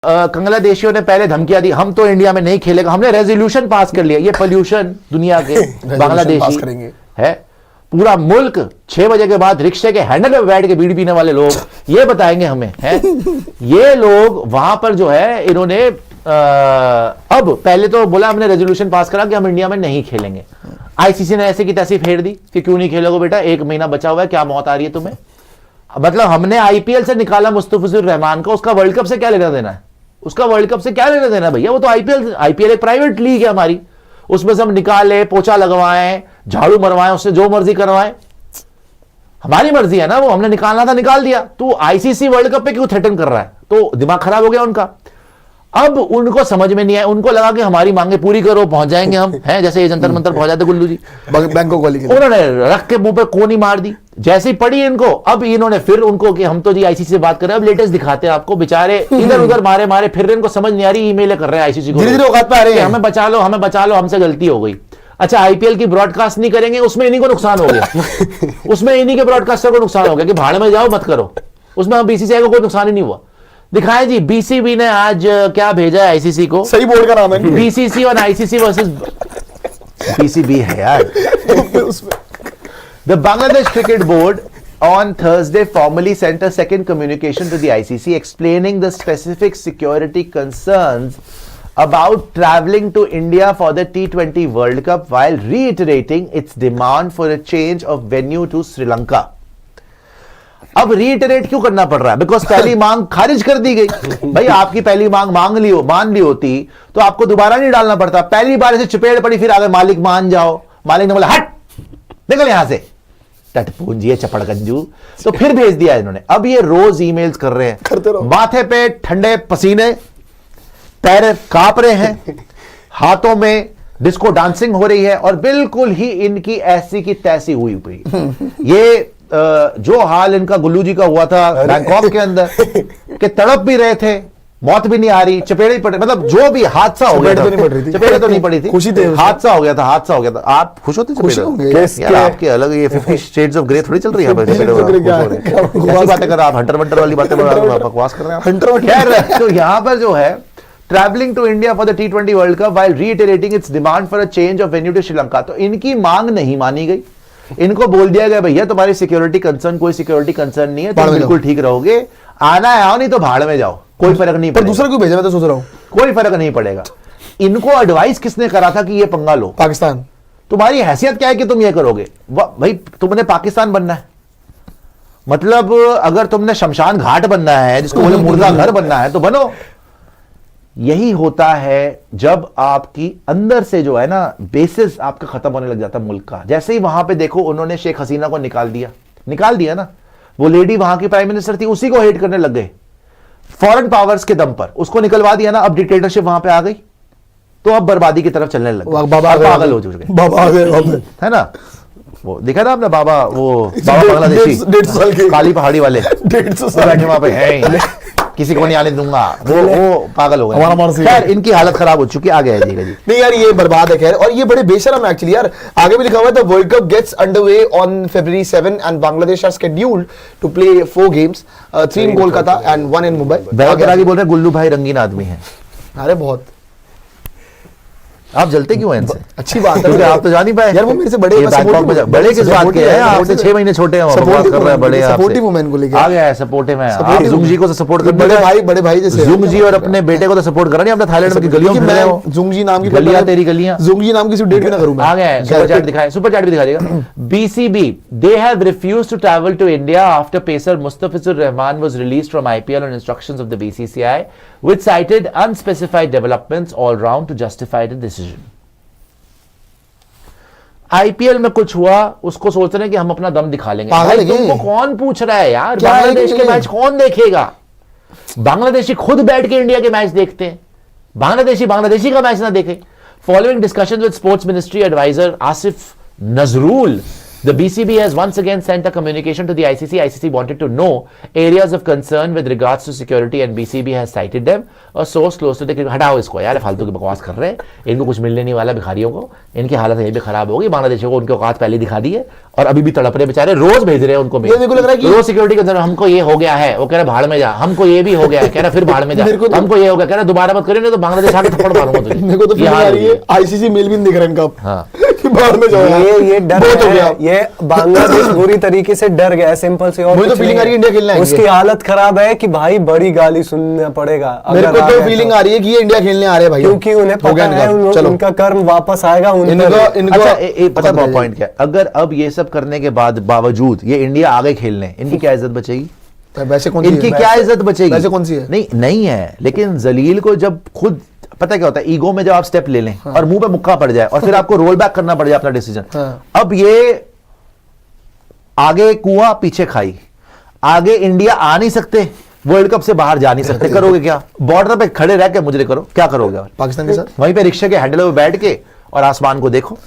बांग्लादेशियों ने पहले धमकियां दी, हम तो इंडिया में नहीं खेलेगा, हमने रेजोल्यूशन पास कर लिया। ये पोल्यूशन दुनिया के बांग्लादेशी है, पूरा मुल्क 6 बजे के बाद रिक्शे के हैंडल में बैठ के बीड़ी पीने वाले लोग ये बताएंगे हमें, है ये लोग वहां पर जो है इन्होंने अब पहले तो बोला हमने रेजोल्यूशन पास करा कि हम इंडिया में नहीं खेलेंगे। आईसीसी ने ऐसे की तैसी फेर दी कि क्यों नहीं खेलोगे बेटा, 1 महीना बचा हुआ है, क्या मौत आ रही है तुम्हें। मतलब हमने आईपीएल से निकाला मुस्तफिजुर रहमान को, उसका वर्ल्ड कप से क्या लेना देना है, उसका वर्ल्ड कप से क्या लेना देना भैया, वो तो आईपीएल एक प्राइवेट लीग है हमारी, उसमें से हम निकाले, पोछा लगवाएं, झाड़ू मरवाएं, उससे जो मर्जी करवाएं, हमारी मर्जी है ना, वो हमने निकालना था निकाल दिया। तो आईसीसी वर्ल्ड कप पे क्यों थ्रेटन कर रहा है, तो दिमाग खराब हो गया उनका। अब उनको समझ में नहीं आया, उनको लगा कि हमारी मांगे पूरी करो, पहुंच जाएंगे हम, हैं जैसे ये जंतर मंतर पहुंच जाते गुल्लू जी बैंकॉक वाली, उन्होंने रख के मुंह पे कोनी मार दी जैसे ही पड़ी इनको। अब इन्होंने फिर उनको कि हम तो जी आईसीसी से बात कर रहे हैं, अब लेटेस्ट दिखाते हैं आपको, बेचारे इधर उधर मारे मारे फिर इनको समझ नहीं आ रही, ईमेल कर रहे हैं आईसीसी को, धीरे धीरे औकात पे आ रहे हैं, हमें बचा लो, हमें बचा लो, हमसे गलती हो गई। अच्छा आईपीएल की ब्रॉडकास्ट नहीं करेंगे, उसमें इन्हीं को नुकसान हो गया उसमें इन्हीं के ब्रॉडकास्टर को नुकसान हो गया कि भाड़ में जाओ मत करो, उसमें हम बीसीसीआई को कोई नुकसान ही नहीं हुआ। दिखाएं जी, बीसीबी ने आज क्या भेजा है आईसीसी को, सही बोर्ड का नाम है बीसीसी और आईसीसी वर्सेस बीसीबी है यार। The Bangladesh cricket board on Thursday formally sent a second communication to the ICC explaining the specific security concerns about traveling to India for the T20 World Cup while reiterating its demand for a change of venue to Sri Lanka. अब reiterate क्यों करना पड़ रहा है, because पहली मांग खारिज कर दी गई। भाई आपकी पहली मांग मान ली होती तो आपको दोबारा नहीं डालना पड़ता, पहली बार ऐसे चपेट पड़ी, फिर आगे मालिक मान जाओ, मालिक ने बोला हट निकल यहां से, टटपूंजी चपड़गंजू, तो फिर भेज दिया इन्होंने। अब ये रोज ईमेल्स कर रहे हैं, माथे पे ठंडे पसीने, पैर कांप रहे हैं, हाथों में डिस्को डांसिंग हो रही है और बिल्कुल ही इनकी ऐसी की तैसी हुई हुई। ये जो हाल इनका गुल्लू जी का हुआ था बैंकॉक के अंदर कि तड़प भी रहे थे, मौत भी नहीं आ रही, चपेड़े पड़े, मतलब जो भी हादसा हो गया था, चपेड़े तो नहीं पड़ी थी, खुशी थी, हादसा हो गया था। आप खुश होते यार, आपके अलग ये 50 शेड्स ऑफ ग्रे थोड़ी चल रही है, बातें कर आप हंटर वंटर वाली बातें बकवास कर रहे हैं। तो यहाँ पर जो है travelling to India for the T20 world cup while reiterating its demand for a change of venue to Sri Lanka, तो इनकी मांग नहीं मानी गई। इनको बोल दिया गया भैया तुम्हारी सिक्योरिटी कंसर्न कोई सिक्योरिटी कंसर्न नहीं है, तुम बिल्कुल ठीक रहोगे, आना है आओ नहीं तो भाड़ में जाओ, कोई फर्क नहीं पड़ेगा। दूसरा क्यों भेजा, मैं तो सोच रहा हूं कोई फर्क नहीं पड़ेगा। इनको एडवाइस किसने करा था कि ये पंगा लो, पाकिस्तान। तुम्हारी हैसियत क्या है कि तुम ये करोगे, भाई तुमने पाकिस्तान बनना है, मतलब अगर तुमने शमशान घाट बनना है, जिसको बोले मुर्दा घर बनना है, तो बनो। यही होता है जब आपकी अंदर से जो है ना बेसिस आपका खत्म होने लग जाता है मुल्क का। जैसे ही वहां पे देखो उन्होंने शेख हसीना को निकाल दिया ना, वो लेडी वहां की प्राइम मिनिस्टर थी, उसी को हेट करने लग गए फॉरेन पावर्स के दम पर, उसको निकलवा दिया ना, अब डिक्टेटरशिप वहां पे आ गई, तो अब बर्बादी की तरफ चलने लग गए, पागल हो चुके है ना। वो देखा था आपने बाबा बांग्लादेशी 150 साल के काली पहाड़ी वाले 150 साल बैठे वहां पे हैं, किसी को नहीं आने दूंगा, वो पागल हो गए। खैर इनकी हालत खराब हो चुकी, आगे आइएगा जी। नहीं यार ये बर्बाद है खैर, और ये बड़े बेशरम एक्चुअली यार। आगे भी लिखा हुआ है the world cup gets underway on February 7 and Bangladesh are scheduled to play 4 games, 3 in Kolkata and 1 in Mumbai. Bairagi बोल रहे हैं गुल्लू भाई रंगीन आदमी है। अरे बहुत आप जलते क्यों हैं इनसे? अच्छी बात है, आप तो जान नहीं पाए यार, वो मेरे से बड़े बड़े किस बात के हैं, आपसे 6 महीने छोटे हैं, सपोर्ट कर रहे हैं, बड़े सपोर्टिव वुमेन को लेकर आ गया है, सपोर्टिव है। आप जुंग जी को तो सपोर्ट कर, बड़े भाई जैसे जुंग जी और अपने बेटे को तो सपोर्ट कर रहे हैं, अपने थाईलैंड में गलियों में मैं जुंग जी नाम की गलियां, तेरी गलियां, जुंग जी नाम की सिर्फ डेट भी ना करूं मैं। आ गया है, सुपर चैट दिखाएं, सुपर चैट भी दिखा देगा। BCB they have refused to travel to India after pacer Mustafizur Rahman was released from IPL on instructions of the BCCI which cited unspecified developments all round to justify the decision. IPL में कुछ हुआ, उसको सोच रहे हैं कि हम अपना दम दिखा लेंगे। भाई तुमको कौन पूछ रहा है यार, बांग्लादेश के मैच कौन देखेगा? बांग्लादेशी खुद बैठ के इंडिया के मैच देखते हैं, बांग्लादेशी का मैच ना देखे। Following discussion with sports ministry adviser Asif Nazrul, The BCB has once again sent a communication to the ICC. ICC wanted to know areas of concern with regards to security and BCB has cited them. A source close to the हटाओ इसको यार, फालतू की बकवास कर रहे हैं, इनको कुछ मिलने नहीं वाला भिखारियों को, इनकी हालत यही भी खराब होगी, बांग्लादेशियों को उनके औकात पहले दिखा दी है और अभी भी तड़प रहे बेचारे, रोज भेज रहे हैं उनको मेल। मेरे को लग रहा है कि रोज सिक्योरिटी के अंदर हमको ये हो गया है, वो कह रहा भाड़ में जा, हमको ये भी हो गया है, कह रहा फिर भाड़ में जा, हमको ये हो गया, कह रहा दोबारा मत करिए नहीं तो बांग्लादेश आके थप्पड़ मारूंगा तुझे। मेरे को तो फीलिंग आ रही है आईसीसी मेल भी नहीं दिख रहा इनका। हाँ। कि बाहर में जाओ, ये डर बहुत हो है, गया। ये बांग्लादेश बुरी तरीके से डर गया है, सिंपल सी। और मुझे तो कुछ फीलिंग नहीं आ रही है इंडिया खेलने आएंगे। उसकी हालत खराब है कि भाई बड़ी गाली सुनना पड़ेगा मेरे अगर को आ तो गए फीलिंग आ रही है कि ये इंडिया खेलने आ रहे हैं भाई, क्योंकि उन्हें हो पता गया है इनका। चलो उनका कर्म वापस आएगा उन इनको पर। इनको अच्छा पता है पॉइंट क्या, अगर अब ये सब करने के बाद बावजूद ये इंडिया आगे खेलने, इनकी क्या इज्जत बचेगी? वैसे कौन सी इनकी है? क्या इज्जत बचेगी? वैसे कौन सी है? नहीं है, लेकिन जलील को जब खुद पता क्या होता है, ईगो में जब आप स्टेप ले लें और मुंह पे मुक्का पड़ जाए और फिर आपको रोल बैक करना पड़ जाए अपना डिसीजन। अब ये आगे कुआं पीछे खाई, आगे इंडिया आ नहीं सकते, वर्ल्ड कप से बाहर जा नहीं सकते, करोगे क्या? बॉर्डर पे खड़े रह के मुजरे करो, क्या करोगे? पाकिस्तान के साथ वहीं पे रिक्शे के हैंडल पे बैठ के और आसमान को देखो।